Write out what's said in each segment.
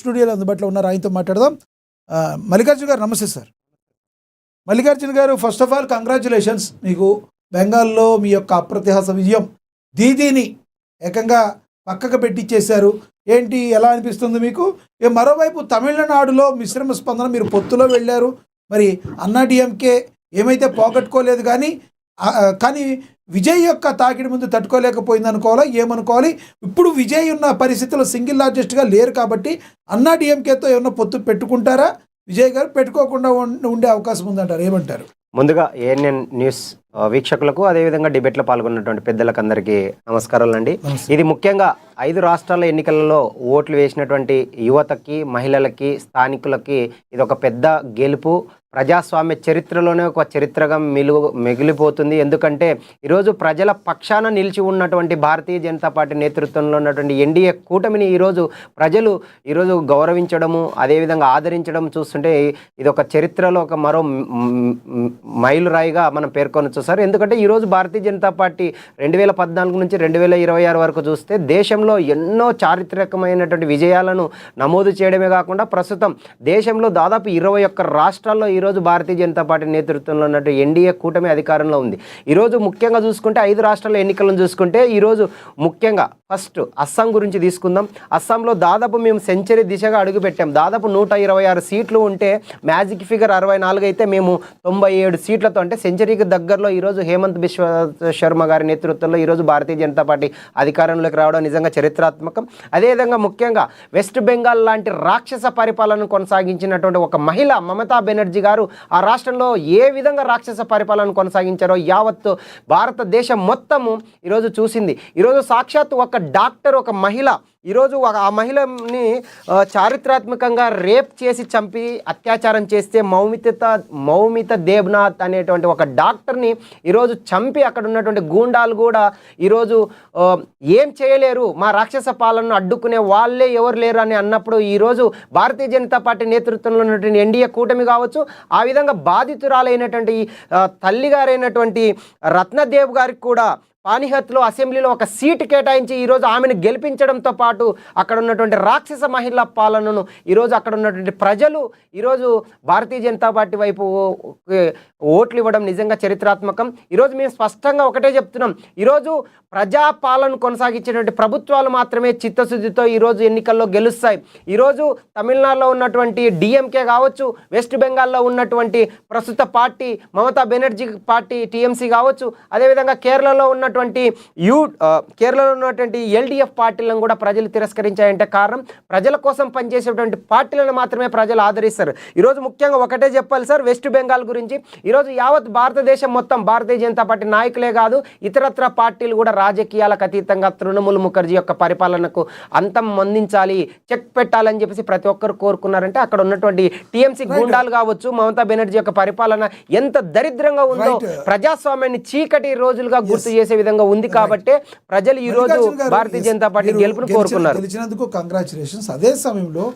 స్టూడియోలో అందుబాటులో ఉన్నారు, ఆయనతో మాట్లాడదాం. మల్లికార్జున గారు నమస్తే సార్. మల్లికార్జున గారు, ఫస్ట్ ఆఫ్ ఆల్ కంగ్రాచులేషన్స్. మీకు బెంగాల్లో మీ యొక్క అప్రతిహాస విజయం దీదీని ఏకంగా పక్కకు పెట్టించేశారు. ఏంటి, ఎలా అనిపిస్తుంది మీకు? మరోవైపు తమిళనాడులో మిశ్రమ స్పందన, మీరు పొత్తులో వెళ్ళారు, మరి అన్నా డిఎంకే ఏమైతే పోగొట్టుకోలేదు కానీ విజయ్ యొక్క తాకిడి ముందు తట్టుకోలేకపోయింది అనుకోవాలా, ఏమనుకోవాలి? ఇప్పుడు విజయ్ ఉన్న పరిస్థితుల్లో సింగిల్ లార్జెస్ట్గా లేరు కాబట్టి అన్నా డిఎంకేతో ఏమన్నా పొత్తు పెట్టుకుంటారా విజయ్ గారు? పెట్టుకోకుండా ఉండే అవకాశం ఉందంటారు, ఏమంటారు? ముందుగా ఏఎన్ఎన్ న్యూస్ వీక్షకులకు, అదేవిధంగా డిబేట్లో పాల్గొన్నటువంటి పెద్దలకు అందరికీ నమస్కారాలండి. ఇది ముఖ్యంగా 5 రాష్ట్రాల ఎన్నికలలో ఓట్లు వేసినటువంటి యువతకి, మహిళలకి, స్థానికులకి ఇది ఒక పెద్ద గెలుపు. ప్రజాస్వామ్య చరిత్రలోనే ఒక చరిత్రగా మిగిలిపోతుంది. ఎందుకంటే ఈరోజు ప్రజల పక్షాన నిలిచి ఉన్నటువంటి భారతీయ జనతా పార్టీ నేతృత్వంలో ఉన్నటువంటి ఎన్డీఏ కూటమిని ప్రజలు గౌరవించడము, అదేవిధంగా ఆదరించడం చూస్తుంటే ఇది ఒక చరిత్రలో ఒక మరో మైలురాయిగా మనం పేర్కొనవచ్చు సార్. ఎందుకంటే ఈరోజు భారతీయ జనతా పార్టీ 2014 నుంచి 2026 వరకు చూస్తే దేశంలో ఎన్నో చారిత్రకమైనటువంటి విజయాలను నమోదు చేయడమే కాకుండా ప్రస్తుతం దేశంలో దాదాపు 21 రాష్ట్రాల్లో ఈరోజు భారతీయ జనతా పార్టీ నేతృత్వంలో ఉన్నట్టు ఎన్డీఏ కూటమి అధికారంలో ఉంది. ఈరోజు ముఖ్యంగా చూసుకుంటే 5 రాష్ట్రాల ఎన్నికలను చూసుకుంటే ఈరోజు ముఖ్యంగా ఫస్ట్ అస్సాం గురించి తీసుకుందాం. అస్సాంలో దాదాపు మేము సెంచరీ దిశగా అడుగుపెట్టాం. దాదాపు 126 సీట్లు ఉంటే మ్యాజిక్ ఫిగర్ 64 అయితే మేము 97 సీట్లతో, అంటే సెంచరీకి దగ్గరలో ఈరోజు హేమంత్ బిశ్వ శర్మ గారి నేతృత్వంలో ఈరోజు భారతీయ జనతా పార్టీ అధికారంలోకి రావడం నిజంగా చరిత్రాత్మకం. అదేవిధంగా ముఖ్యంగా వెస్ట్ బెంగాల్ లాంటి రాక్షస పరిపాలన కొనసాగించినటువంటి ఒక మహిళ మమతా బెనర్జీ గారు ఆ రాష్ట్రంలో ఏ విధంగా రాక్షస పరిపాలన కొనసాగించారో యావత్తు భారతదేశం మొత్తము ఈరోజు చూసింది. ఈరోజు సాక్షాత్తు ఒక డాక్టర్, ఒక మహిళ ఈరోజు ఆ మహిళని చారిత్రాత్మకంగా రేప్ చేసి చంపి అత్యాచారం చేస్తే మౌమిత దేబ్నాథ్ అనేటువంటి ఒక డాక్టర్ని ఈరోజు చంపి అక్కడ ఉన్నటువంటి గూండాలు కూడా ఈరోజు ఏం చేయలేరు, మా రాక్షస పాలనను అడ్డుకునే వాళ్ళే ఎవరు లేరు అని అన్నప్పుడు ఈరోజు భారతీయ జనతా పార్టీ నేతృత్వంలో ఉన్నటువంటి ఎన్డీఏ కూటమి కావచ్చు, ఆ విధంగా బాధితురాలైనటువంటి తల్లిగారైనటువంటి రత్నదేవ్ గారికి కూడా పానిహత్లో అసెంబ్లీలో ఒక సీటు కేటాయించి ఈరోజు ఆమెను గెలిపించడంతో పాటు అక్కడ ఉన్నటువంటి రాక్షస మహిళా పాలనను ఈరోజు అక్కడ ఉన్నటువంటి ప్రజలు ఈరోజు భారతీయ జనతా పార్టీ వైపు ఓట్లు ఇవ్వడం నిజంగా చరిత్రాత్మకం. ఈరోజు మేము స్పష్టంగా ఒకటే చెప్తున్నాం, ఈరోజు ప్రజాపాలన కొనసాగించేటువంటి ప్రభుత్వాలు మాత్రమే చిత్తశుద్ధితో ఈరోజు ఎన్నికల్లో గెలుస్తాయి. ఈరోజు తమిళనాడులో ఉన్నటువంటి డిఎంకే కావచ్చు, వెస్ట్ బెంగాల్లో ఉన్నటువంటి ప్రస్తుత party Mamata Banerjee party TMC కావచ్చు, అదేవిధంగా కేరళలో ఉన్నటువంటి ఎల్డీఎఫ్ పార్టీలను కూడా ప్రజలు తిరస్కరించాయంటే కారణం ప్రజల కోసం పనిచేసేటువంటి పార్టీలను మాత్రమే ప్రజలు ఆదరిస్తారు. ఈరోజు ముఖ్యంగా ఒకటే చెప్పాలి సార్, వెస్ట్ బెంగాల్ గురించి ఈరోజు యావత్ భారతదేశం మొత్తం భారతీయ జనతా పార్టీ నాయకులే కాదు, ఇతరత్ర పార్టీలు కూడా రాజకీయాలకు అతీతంగా తృణమూల్ ముఖర్జీ యొక్క పరిపాలనకు అంతం అందించాలి, చెక్ పెట్టాలని చెప్పేసి ప్రతి ఒక్కరు కోరుకున్నారంటే అక్కడ ఉన్నటువంటి టీఎంసీ గూండాలు కావచ్చు, మమతా బెనర్జీ యొక్క పరిపాలన ఎంత దరిద్రంగా ఉందో ప్రజాస్వామ్యాన్ని చీకటి రోజులుగా గుర్తు చేసే విధంగా ఉంది. కాబట్టి ప్రజలు ఈ రోజు భారతీయ జనతా పార్టీ గెలుపును కోరుకున్నారు. గెలిచినందుకు కంగ్రాచులేషన్స్. అదే సమయంలో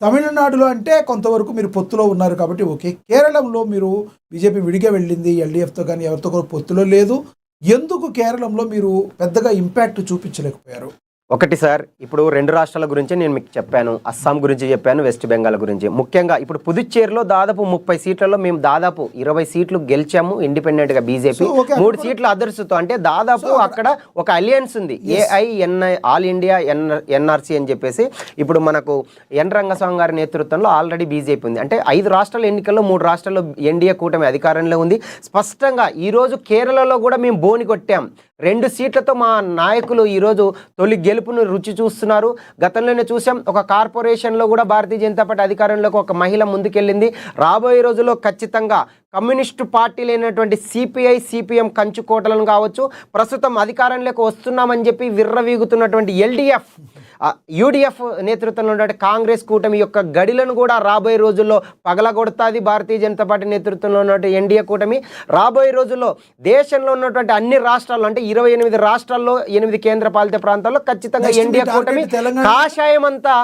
తమిళనాడులో అంటే కొంతవరకు మీరు పొత్తులో ఉన్నారు కాబట్టి ఓకే. కేరళంలో మీరు బీజేపీ విడిగా వెళ్ళింది, ఎల్డీఎఫ్తో కానీ ఎవరితో కూడా పొత్తులో లేదు. ఎందుకు కేరళంలో మీరు పెద్దగా ఇంపాక్ట్ చూపించలేకపోయారు? ఒకటి సార్, ఇప్పుడు 2 రాష్ట్రాల గురించి నేను మీకు చెప్పాను, అస్సాం గురించి చెప్పాను, వెస్ట్ బెంగాల్ గురించి. ముఖ్యంగా ఇప్పుడు పుదుచ్చేరిలో దాదాపు 30 సీట్లలో మేము దాదాపు 20 సీట్లు గెలిచాము ఇండిపెండెంట్గా బీజేపీ, 3 సీట్లు అదర్స్తో. అంటే దాదాపు అక్కడ ఒక అలియన్స్ ఉంది, ఏఐఎన్ఐ ఆల్ ఇండియా ఎన్ఆర్సీ అని చెప్పేసి. ఇప్పుడు మనకు ఎన్ రంగస్వామి గారి నేతృత్వంలో ఆల్రెడీ బీజేపీ ఉంది. అంటే 5 రాష్ట్రాల ఎన్నికల్లో 3 రాష్ట్రాల్లో ఎన్డీఏ కూటమి అధికారంలో ఉంది. స్పష్టంగా ఈరోజు కేరళలో కూడా మేము బోని కొట్టాం. 2 సీట్లతో మా నాయకులు ఈరోజు తొలి గెలుపును రుచి చూస్తున్నారు. గతంలోనే చూసాం, ఒక కార్పొరేషన్లో కూడా భారతీయ జనతా పార్టీ అధికారంలోకి ఒక మహిళ ముందుకెళ్ళింది. రాబోయే రోజుల్లో ఖచ్చితంగా కమ్యూనిస్టు పార్టీలైనటువంటి సిపిఐ, సిపిఎం కంచుకోటలను కావచ్చు, ప్రస్తుతం అధికారంలోకి వస్తున్నామని చెప్పి విర్రవీగుతున్నటువంటి ఎల్డీఎఫ్, యూడీఎఫ్ నేతృత్వంలో ఉన్నటువంటి కాంగ్రెస్ కూటమి యొక్క గడిలను కూడా రాబోయే రోజుల్లో పగలగొడుతుంది భారతీయ జనతా పార్టీ నేతృత్వంలో ఉన్నటువంటి ఎన్డీఏ కూటమి. రాబోయే రోజుల్లో దేశంలో ఉన్నటువంటి అన్ని రాష్ట్రాల్లో, అంటే 28 రాష్ట్రాల్లో 8 కేంద్ర పాలిత ప్రాంతాల్లో ఖచ్చితంగా ఎన్డీఏ కూటమి కాషాయం అంతా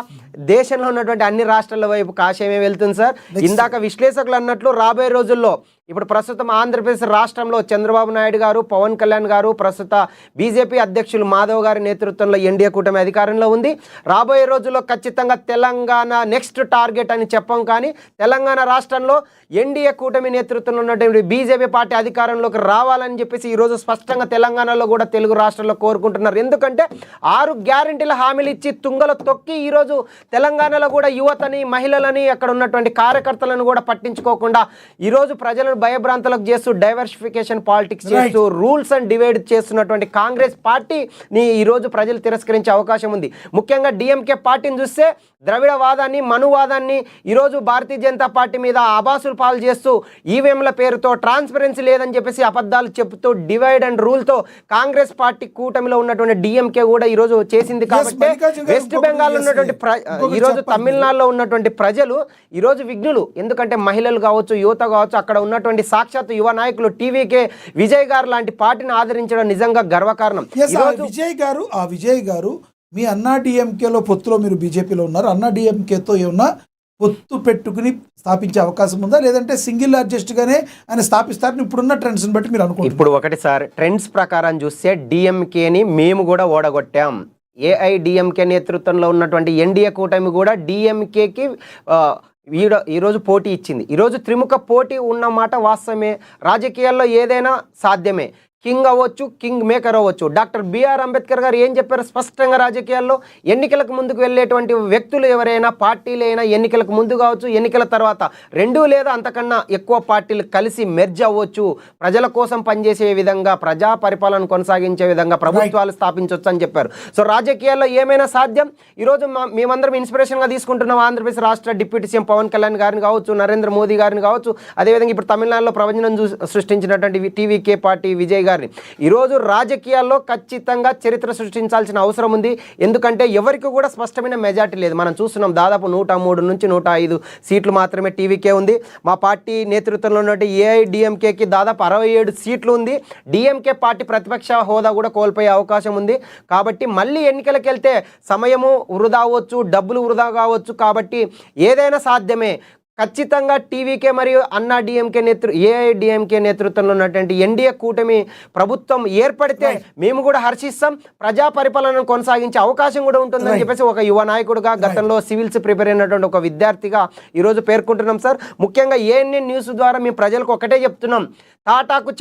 దేశంలో ఉన్నటువంటి అన్ని రాష్ట్రాల వైపు కాషాయమే వెళ్తుంది సార్. ఇందాక విశ్లేషకులు అన్నట్లు రాబోయే రోజుల్లో ఇప్పుడు ప్రస్తుతం ఆంధ్రప్రదేశ్ రాష్ట్రంలో చంద్రబాబు నాయుడు గారు, పవన్ కళ్యాణ్ గారు, ప్రస్తుత బీజేపీ అధ్యక్షులు మాధవ్ గారి నేతృత్వంలో ఎన్డీఏ కూటమి అధికారంలో ఉంది. రాబోయే రోజుల్లో ఖచ్చితంగా తెలంగాణ నెక్స్ట్ టార్గెట్ అని చెప్పం, కానీ తెలంగాణ రాష్ట్రంలో ఎన్డీఏ కూటమి నేతృత్వంలో ఉన్నటువంటి బీజేపీ పార్టీ అధికారంలోకి రావాలని చెప్పేసి ఈరోజు స్పష్టంగా తెలంగాణలో కూడా తెలుగు రాష్ట్రాల్లో కోరుకుంటున్నారు. ఎందుకంటే 6 గ్యారెంటీల హామీలు ఇచ్చి తుంగలో తొక్కి ఈరోజు తెలంగాణలో కూడా యువతని, మహిళలని, అక్కడ ఉన్నటువంటి కార్యకర్తలను కూడా పట్టించుకోకుండా ఈరోజు ప్రజలను భయభ్రాంతులకు చేస్తూ డైవర్సిఫికేషన్ పాలిటిక్స్ చేస్తూ రూల్స్ అండ్ డివైడ్ చేస్తున్నటువంటి కాంగ్రెస్ పార్టీని ఈరోజు ప్రజలు తిరస్కరించే అవకాశం ఉంది. ముఖ్యంగా డిఎంకే పార్టీని చూస్తే ద్రవిడవాదాన్ని, మనువాదాన్ని ఈరోజు భారతీయ జనతా పార్టీ మీద ఆభాసులు పాలు చేస్తూ ఈవీఎంల పేరుతో ట్రాన్స్పరెన్సీ లేదని చెప్పేసి అబద్ధాలు చెబుతూ డివైడ్ అండ్ రూల్తో కాంగ్రెస్ పార్టీ కూటమిలో ఉన్నటువంటి డిఎంకే కూడా ఈరోజు చేసింది. కాబట్టి వెస్ట్ బెంగాల్ ఉన్నటువంటి ఈరోజు తమిళనాడులో ఉన్నటువంటి ప్రజలు ఈరోజు విఘ్నులు. ఎందుకంటే మహిళలు కావచ్చు, యువత కావచ్చు, అక్కడ ఉన్నటువంటి సాక్షాత్ యువ నాయకులు టీవీకే విజయ్ గారు లాంటి పార్టీని ఆదరించడం నిజంగా గర్వకారణం. విజయ్ గారు మీ అన్నా డిఎంకేలో పొత్తులో మీరు బీజేపీలో ఉన్నారు. అన్నా డిఎంకేతో ఏమన్నా పొత్తు పెట్టుకుని స్థాపించే అవకాశం ఉందా, లేదంటే సింగిల్ అడ్జస్ట్ గానే ఆయన స్థాపిస్తారని ఇప్పుడున్న ట్రెండ్స్ బట్టి మీరు అనుకుంటున్నారు? ఇప్పుడు ఒకటి సార్, ట్రెండ్స్ ప్రకారం చూస్తే డిఎంకేని మేము కూడా ఓడగొట్టాం. ఏఐడిఎంకే నేతృత్వంలో ఉన్నటువంటి ఎన్డీఏ కూటమి కూడా డిఎంకేకి ఈరోజు పోటీ ఇచ్చింది. ఈరోజు త్రిముఖ పోటీ ఉన్నమాట వాస్తవమే. రాజకీయాల్లో ఏదైనా సాధ్యమే. కింగ్ అవ్వచ్చు, కింగ్ మేకర్ అవ్వచ్చు. డాక్టర్ బిఆర్ అంబేద్కర్ గారు ఏం చెప్పారు స్పష్టంగా, రాజకీయాల్లో ఎన్నికలకు ముందుకు వెళ్ళేటువంటి వ్యక్తులు ఎవరైనా, పార్టీలైనా ఎన్నికలకు ముందు కావచ్చు, ఎన్నికల తర్వాత 2 లేదా అంతకన్నా ఎక్కువ పార్టీలు కలిసి మెర్జ్ అవ్వచ్చు, ప్రజల కోసం పనిచేసే విధంగా, ప్రజా పరిపాలన కొనసాగించే విధంగా ప్రభుత్వాలు స్థాపించవచ్చు అని చెప్పారు. సో రాజకీయాల్లో ఏమైనా సాధ్యం. ఈరోజు మేమందరం ఇన్స్పిరేషన్గా తీసుకుంటున్నాం ఆంధ్రప్రదేశ్ రాష్ట్ర డిప్యూటీ సీఎం పవన్ కళ్యాణ్ గారిని కావచ్చు, నరేంద్ర మోదీ గారిని కావచ్చు, అదేవిధంగా ఇప్పుడు తమిళనాడులో ప్రవచనం సృష్టించినటువంటి టీవీకే పార్టీ విజయ్ గారిని. ఈరోజు రాజకీయాల్లో ఖచ్చితంగా చరిత్ర సృష్టించాల్సిన అవసరం ఉంది. ఎందుకంటే ఎవరికి కూడా స్పష్టమైన మెజార్టీ లేదు. మనం చూస్తున్నాం, దాదాపు 103 నుంచి 105 సీట్లు మాత్రమే టీవీకే ఉంది. మా పార్టీ నేతృత్వంలో ఉన్నటువంటి ఏఐడిఎంకేకి దాదాపు 67 సీట్లు ఉంది. డిఎంకే పార్టీ ప్రతిపక్ష హోదా కూడా కోల్పోయే అవకాశం ఉంది. కాబట్టి మళ్ళీ ఎన్నికలకు వెళ్తే సమయము వృధా అవ్వచ్చు, డబ్బులు వృధా కావచ్చు. కాబట్టి ఏదైనా సాధ్యమే. ఖచ్చితంగా టీవీకే మరియు అన్నా డిఎంకే ఏఐడిఎంకే నేతృత్వంలో ఉన్నటువంటి ఎన్డీఏ కూటమి ప్రభుత్వం ఏర్పడితే మేము కూడా హర్షిస్తాం. ప్రజా పరిపాలనను కొనసాగించే అవకాశం కూడా ఉంటుందని చెప్పేసి ఒక యువ నాయకుడుగా, గతంలో సివిల్స్ ప్రిపేర్ అయినటువంటి ఒక విద్యార్థిగా ఈరోజు పేర్కొంటున్నాం సార్. ముఖ్యంగా ఏఎన్ఎన్ న్యూస్ ద్వారా మేము ప్రజలకు ఒకటే చెప్తున్నాం, తాటాకు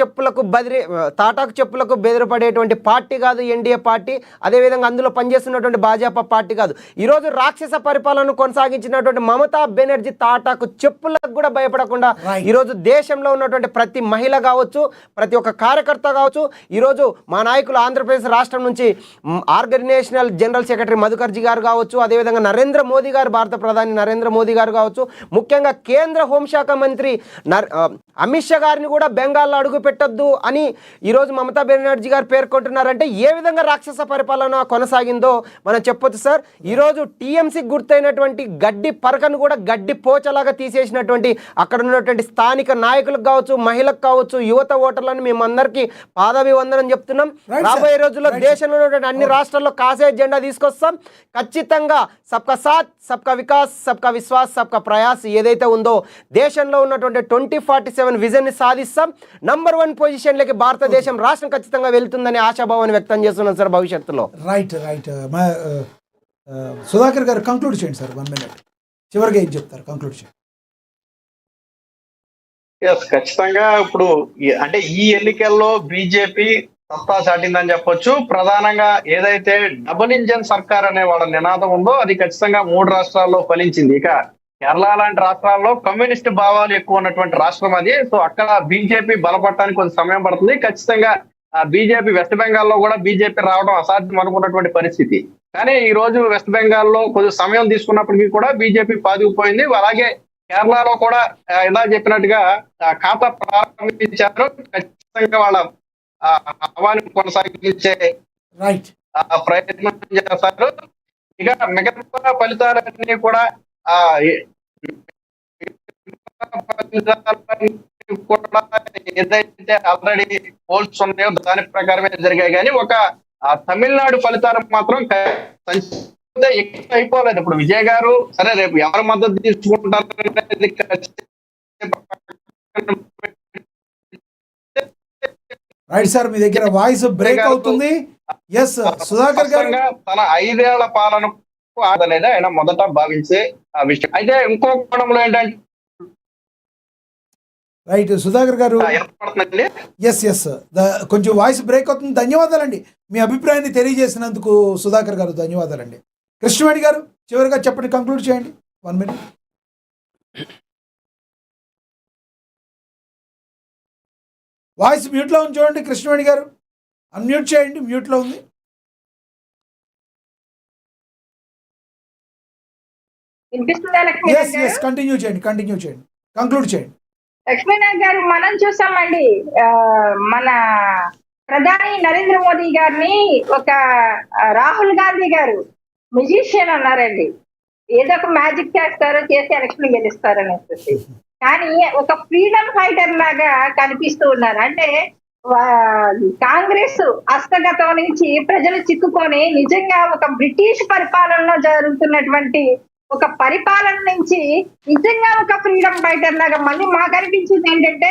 చెప్పులకు బెదిరపడేటువంటి పార్టీ కాదు ఎన్డీఏ పార్టీ. అదేవిధంగా అందులో పనిచేస్తున్నటువంటి భాజపా పార్టీ కాదు. ఈరోజు రాక్షస పరిపాలనను కొనసాగించినటువంటి మమతా బెనర్జీ తాటాకు చెప్పులకు కూడా భయపడకుండా ఈరోజు దేశంలో ఉన్నటువంటి ప్రతి మహిళ కావచ్చు, ప్రతి ఒక్క కార్యకర్త కావచ్చు, ఈరోజు మా నాయకులు ఆంధ్రప్రదేశ్ రాష్ట్రం నుంచి ఆర్గనైజేషనల్ జనరల్ సెక్రటరీ మధుకర్జీ గారు కావచ్చు, అదేవిధంగా నరేంద్ర మోదీ గారు, భారత ప్రధాని నరేంద్ర మోదీ గారు కావచ్చు, ముఖ్యంగా కేంద్ర హోంశాఖ మంత్రి అమిత్ షా గారిని కూడా బెంగాల్లో అడుగు పెట్టొద్దు అని ఈరోజు మమతా బెనర్జీ గారు పేర్కొంటున్నారంటే ఏ విధంగా రాక్షస పరిపాలన కొనసాగిందో మనం చెప్పొచ్చు సార్. ఈరోజు టీఎంసీకి గుర్తయినటువంటి గడ్డి పరకను కూడా గడ్డి పోచలాగా తీసేసినటువంటి అక్కడ ఉన్నటువంటి స్థానిక నాయకులకు కావచ్చు, మహిళలకు కావచ్చు, యువత ఓటర్లను మేమందరికీ పాదాభివందనం చెప్తున్నాం. రాబోయే రోజుల్లో దేశంలో ఉన్నటువంటి అన్ని రాష్ట్రాల్లో కాసే జెండా తీసుకొస్తాం. ఖచ్చితంగా సబ్కా సాత్, సబ్కా వికాస్, సబ్కా విశ్వాస్, సబ్కా ప్రయాస్ ఏదైతే ఉందో దేశంలో ఉన్నటువంటి 2047 విజన్ని సాధిస్తాం. నంబర్ 1 పొజిషన్లకి భారతదేశం రాష్ట్రం ఖచ్చితంగా వెళ్తుందని ఆశాభావాన్ని వ్యక్తం చేస్తున్నాం సార్ భవిష్యత్తులో. రైట్. సుధాకర్ గారు కంక్లూడ్ చేయండి సార్, 1 minute చివరిగా ఏం చెప్తారు, కంక్లూడ్ చేయండి. ఖచ్చితంగా ఇప్పుడు అంటే ఈ ఎన్నికల్లో బీజేపీ సత్తా చాటిందని చెప్పొచ్చు. ప్రధానంగా ఏదైతే డబుల్ ఇంజన్ సర్కార్ అనే వాళ్ళ నినాదం ఉందో అది ఖచ్చితంగా 3 రాష్ట్రాల్లో ఫలించింది. ఇక కేరళ లాంటి రాష్ట్రాల్లో కమ్యూనిస్ట్ భావాలు ఎక్కువ ఉన్నటువంటి రాష్ట్రం అది. సో అక్కడ బీజేపీ బలపడటానికి కొంచెం సమయం పడుతుంది. ఖచ్చితంగా బీజేపీ వెస్ట్ బెంగాల్లో కూడా బీజేపీ రావడం అసాధ్యం అనుకున్నటువంటి పరిస్థితి. కానీ ఈ రోజు వెస్ట్ బెంగాల్లో కొంచెం సమయం తీసుకున్నప్పటికీ కూడా బీజేపీ పాదుకుపోయింది. అలాగే కేరళలో కూడా ఇలా చెప్పినట్టుగా ఖాతా ప్రారంభించారు. ఖచ్చితంగా వాళ్ళ హవాని కొనసాగించే ప్రయత్నం చేస్తారు. ఇక మిగతా ఫలితాలన్నీ కూడా ఏదైతే ఆల్రెడీ పోల్స్ ఉన్నాయో దాని ప్రకారమే జరిగాయి. కానీ ఒక తమిళనాడు ఫలితాలు మాత్రం ఎక్కువ అయిపోలేదు. ఇప్పుడు విజయ్ గారు సరే రేపు ఎవరి మద్దతు తీసుకుంటారు రైట్ సార్, మీ దగ్గర వాయిస్ బ్రేక్ అవుతుంది. ఎస్ సుధాకర్ గారు. స్పష్టంగా తన 5 ఏళ్ల పాలన అనేది ఆయన మొదట భావించే విషయం. అయితే ఇంకో కోణంలో ఏంటంటే రైట్ సుధాకర్ గారు. ఏర్పడుతుందండి. ఎస్ కొంచెం వాయిస్ బ్రేక్ అవుతుంది. ధన్యవాదాలండి మీ అభిప్రాయాన్ని తెలియజేసినందుకు సుధాకర్ గారు, ధన్యవాదాలండి. కృష్ణవేణి గారు చివరిగా చెప్పండి, కంక్లూడ్ చేయండి. 1 minute. వాయిస్ మ్యూట్లో ఉంది చూడండి కృష్ణవేణి గారు, అన్మ్యూట్ చేయండి, మ్యూట్లో ఉంది. ఎస్ కంటిన్యూ చేయండి, కంక్లూడ్ చేయండి. లక్ష్మీనాథ్ గారు, మనం చూసామండి మన ప్రధాని నరేంద్ర మోదీ గారిని ఒక రాహుల్ గాంధీ గారు మ్యూజిషియన్ అన్నారండి. ఏదో ఒక మ్యాజిక్ చేస్తారు, చేసి ఎలక్షన్ గెలుస్తారు అనేసి. కానీ ఒక ఫ్రీడమ్ ఫైటర్ లాగా కనిపిస్తూ ఉన్నారు. అంటే కాంగ్రెస్ హస్తగతం నుంచి ప్రజలు చిక్కుకొని నిజంగా ఒక బ్రిటిష్ పరిపాలనలో జరుగుతున్నటువంటి ఒక పరిపాలన నుంచి నిజంగా ఒక ఫ్రీడమ్ ఫైటర్ లాగా మళ్ళీ మాకు అనిపించింది ఏంటంటే